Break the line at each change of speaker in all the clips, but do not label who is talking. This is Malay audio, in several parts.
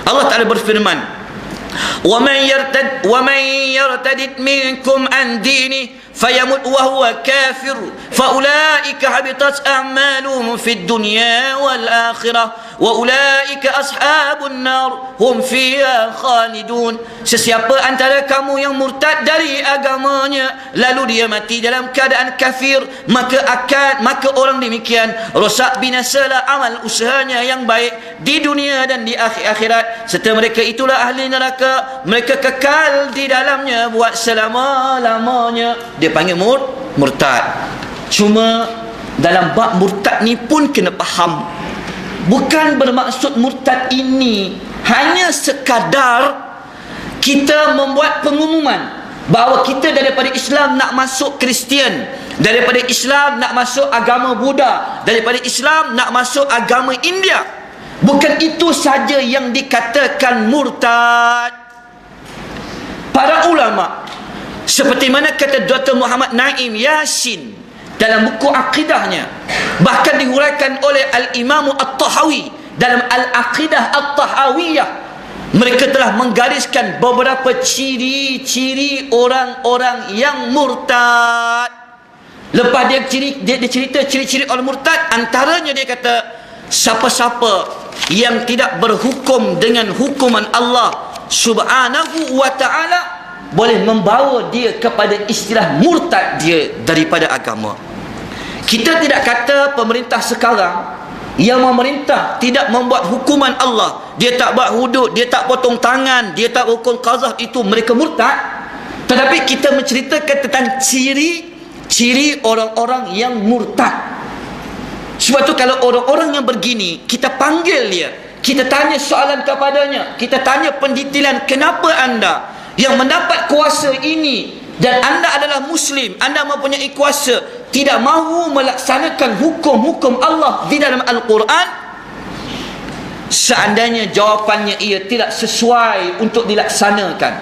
Allah Ta'ala berfirman, وَمَنْ يَرْتَدِدْ مِنْكُمْ عَنْ دِينِهِ فَيَمُتْ وَهُوَ كَافِرٌ فَأُولَئِكَ حَبِطَتْ أَعْمَالُهُمْ فِي الدُّنْيَا وَالْآخِرَةِ وَأُولَئِكَ أَصْحَابُ النَّارِ هُمْ فِيهَا خَالِدُونَ. Sesiapa antara kamu yang murtad dari agamanya lalu dia mati dalam keadaan kafir, maka orang demikian rosak binasalah amal usahanya yang baik di dunia dan di akhirat, serta mereka itulah ahli neraka, mereka kekal di dalamnya buat selama-lamanya. Dia panggil murtad. Cuma dalam bab murtad ni pun kena faham, bukan bermaksud murtad ini hanya sekadar kita membuat pengumuman bahawa kita daripada Islam nak masuk Kristian, daripada Islam nak masuk agama Buddha, daripada Islam nak masuk agama India. Bukan itu saja yang dikatakan murtad. Para ulama seperti mana kata Dr. Muhammad Naim Yasin dalam buku akidahnya, bahkan dihuraikan oleh Al-Imam At-Tahawi dalam Al-Aqidah At-Tahawiyah, mereka telah menggariskan beberapa ciri-ciri orang-orang yang murtad. Lepas dia cerita ciri-ciri orang murtad, antaranya dia kata, siapa-siapa yang tidak berhukum dengan hukuman Allah Subhanahu wa ta'ala boleh membawa dia kepada istilah murtad dia daripada agama. Kita tidak kata pemerintah sekarang yang memerintah tidak membuat hukuman Allah, dia tak buat hudud, dia tak potong tangan, dia tak hukum qazah, itu mereka murtad. Tetapi kita menceritakan tentang ciri-ciri orang-orang yang murtad. Sebab tu kalau orang-orang yang begini, kita panggil dia, kita tanya soalan kepadanya, kita tanya pendetilan, kenapa anda yang mendapat kuasa ini dan anda adalah Muslim, anda mempunyai kuasa, tidak mahu melaksanakan hukum-hukum Allah di dalam Al-Quran? Seandainya jawapannya ia tidak sesuai untuk dilaksanakan,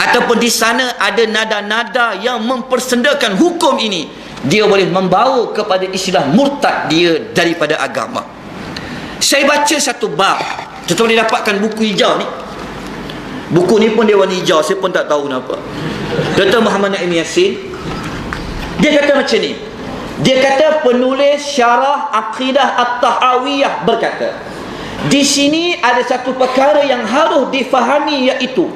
ataupun di sana ada nada-nada yang mempersendakan hukum ini, dia boleh membawa kepada istilah murtad dia daripada agama. Saya baca satu bab, tuan boleh dapatkan buku hijau ni. Buku ni pun dia warna hijau, saya pun tak tahu kenapa. Dr. Muhammad Naim Yasin, dia kata macam ni. Dia kata penulis syarah Aqidah At-Tahawiyah berkata, di sini ada satu perkara yang harus difahami, iaitu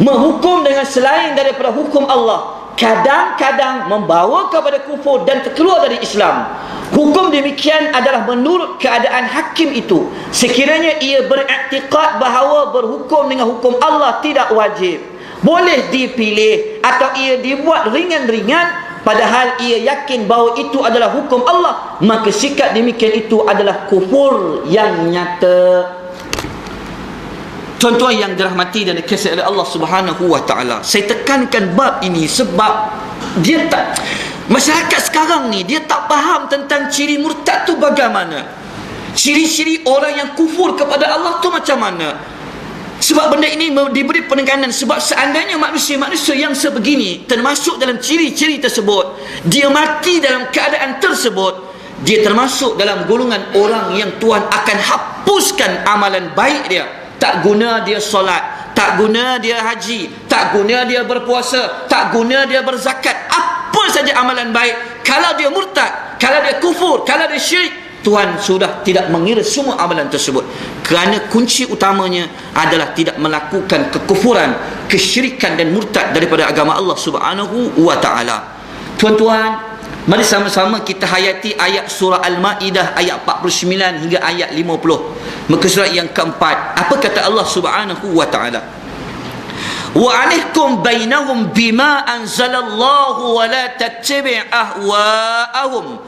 menghukum dengan selain daripada hukum Allah kadang-kadang membawa kepada kufur dan terkeluar dari Islam. Hukum demikian adalah menurut keadaan hakim itu. Sekiranya ia beriktikad bahawa berhukum dengan hukum Allah tidak wajib, boleh dipilih, atau ia dibuat ringan-ringan, padahal ia yakin bahawa itu adalah hukum Allah, maka sikap demikian itu adalah kufur yang nyata. Tuan-tuan yang dirahmati dan dikasihi oleh Allah Subhanahu wa ta'ala, saya tekankan bab ini sebab dia tak, masyarakat sekarang ni dia tak faham tentang ciri murtad tu bagaimana, ciri-ciri orang yang kufur kepada Allah tu macam mana. Sebab benda ini diberi penekanan, sebab seandainya manusia-manusia yang sebegini termasuk dalam ciri-ciri tersebut, dia mati dalam keadaan tersebut, dia termasuk dalam golongan orang yang Tuhan akan hapuskan amalan baik dia. Tak guna dia solat, tak guna dia haji, tak guna dia berpuasa, tak guna dia berzakat, apa saja amalan baik, kalau dia murtad, kalau dia kufur, kalau dia syirik, Tuhan sudah tidak mengira semua amalan tersebut. Kerana kunci utamanya adalah tidak melakukan kekufuran, kesyirikan dan murtad daripada agama Allah Subhanahu wa ta'ala. Tuan-tuan, mari sama-sama kita hayati ayat surah Al-Ma'idah ayat 49 hingga ayat 50. Muka surat yang keempat. Apa kata Allah Subhanahu wa ta'ala? Wa anihkum bainahum bima anzalallahu wa la tattabi' ahwa'ahum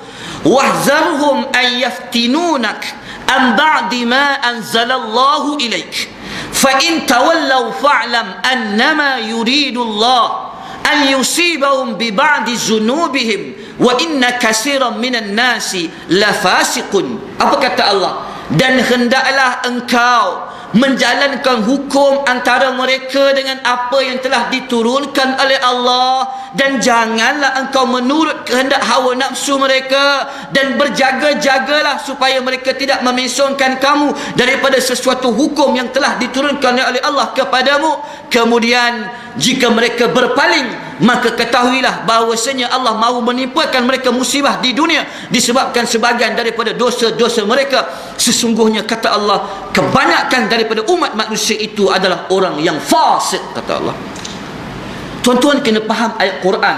wahzarhum an yaftinunak an ba'di ma anzalallahu ilaik fa in tawallaw fa'lam annama yuridu Allah an yusibahum bi ba'di zunubihim wa inna katsiran minan nasi lafasiqun. Apa kata Allah? Dan hendaklah engkau menjalankan hukum antara mereka dengan apa yang telah diturunkan oleh Allah, dan janganlah engkau menurut kehendak hawa nafsu mereka, dan berjaga-jagalah supaya mereka tidak memisungkan kamu daripada sesuatu hukum yang telah diturunkan oleh Allah kepadamu. Kemudian jika mereka berpaling, maka ketahuilah bahawasanya Allah mahu menimpakan mereka musibah di dunia disebabkan sebahagian daripada dosa-dosa mereka. Sesungguhnya kata Allah, kebanyakan daripada umat manusia itu adalah orang yang fasik, kata Allah. Tuan-tuan kena faham ayat Quran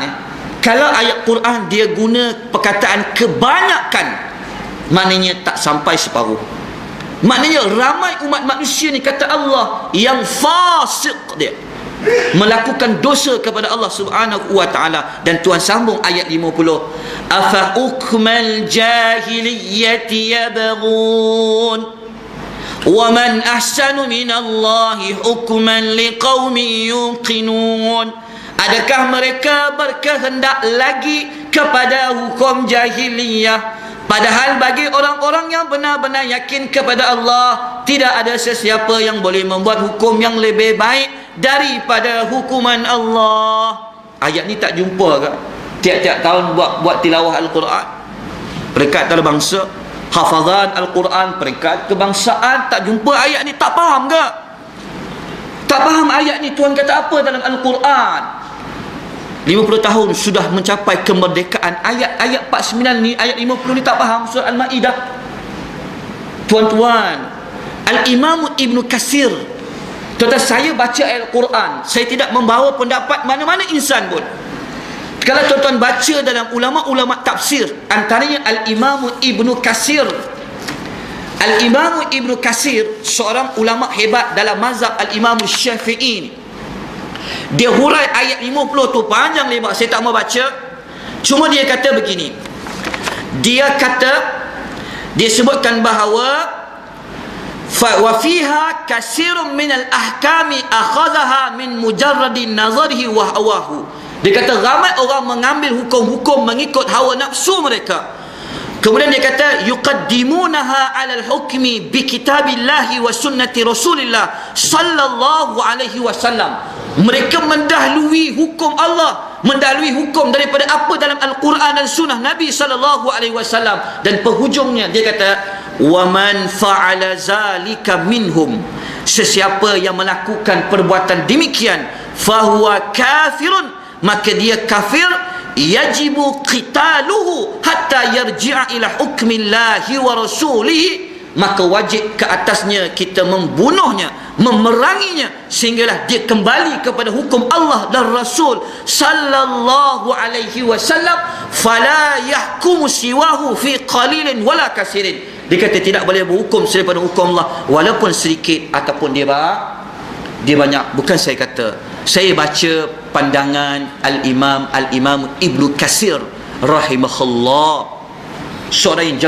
Kalau ayat Quran dia guna perkataan kebanyakan, maknanya tak sampai separuh. Maknanya ramai umat manusia ni, kata Allah, yang fasik dia, melakukan dosa kepada Allah Subhanahu wa ta'ala. Dan Tuhan sambung ayat 50, afa hukmal jahiliyyati yabghun wa man ahsanu minallahi hukman liqaumin yuqinun. Adakah mereka berkehendak lagi kepada hukum jahiliyah, padahal bagi orang-orang yang benar-benar yakin kepada Allah, tidak ada sesiapa yang boleh membuat hukum yang lebih baik daripada hukuman Allah. Ayat ni tak jumpa ke? Tiap-tiap tahun buat tilawah Al-Quran, peringkat antarabangsa, hafazan Al-Quran, peringkat kebangsaan, tak jumpa ayat ni. Tak faham ke? Tak faham ayat ni Tuhan kata apa dalam Al-Quran. 50 tahun sudah mencapai kemerdekaan, ayat 49 ni, ayat 50 ni tak faham. Surah Al-Ma'idah. Tuan-tuan, Al-Imam Ibn Katsir, tuan-tuan, saya baca ayat Al-Quran, saya tidak membawa pendapat mana-mana insan pun. Kalau tuan-tuan baca dalam ulama-ulama tafsir, antaranya Al-Imam Ibn Katsir. Al-Imam Ibn Katsir seorang ulama hebat dalam mazhab Al-Imam Syafi'i. Dia hurai ayat 50 tu panjang lebar, saya tak mau baca. Cuma dia kata begini, dia sebutkan bahawa wa fiha katsirun min al-ahkami akhadhaha min mujarradi nazarihi wa hawahu. Dia kata ramai orang mengambil hukum-hukum mengikut hawa nafsu mereka. Kemudian dia kata yuqaddimunaha 'ala al-hukmi bi kitabillahi wa sunnati Rasulillah sallallahu alaihi wasallam. Mereka mendahului hukum Allah, mendahului hukum daripada apa dalam Al-Quran dan sunnah Nabi sallallahu alaihi wasallam. Dan penghujungnya dia kata wa man fa'ala zalika minhum, sesiapa yang melakukan perbuatan demikian, fahuwa kafirun, maka dia kafir, yajibu qitaluhu hatta yarji'a ila hukmillahi wa rasulihi, maka wajib ke atasnya kita membunuhnya, memeranginya, sehinggalah dia kembali kepada hukum Allah dan Rasul sallallahu alaihi wasallam. Fala yahkumu siwahu fi qalilin wala kasirin. Dia kata tidak boleh berhukum selain hukum Allah, walaupun sedikit ataupun dia banyak. Bukan saya kata, saya baca pandangan Al-Imam Ibn Katsir rahimahullah, seorang yang jaga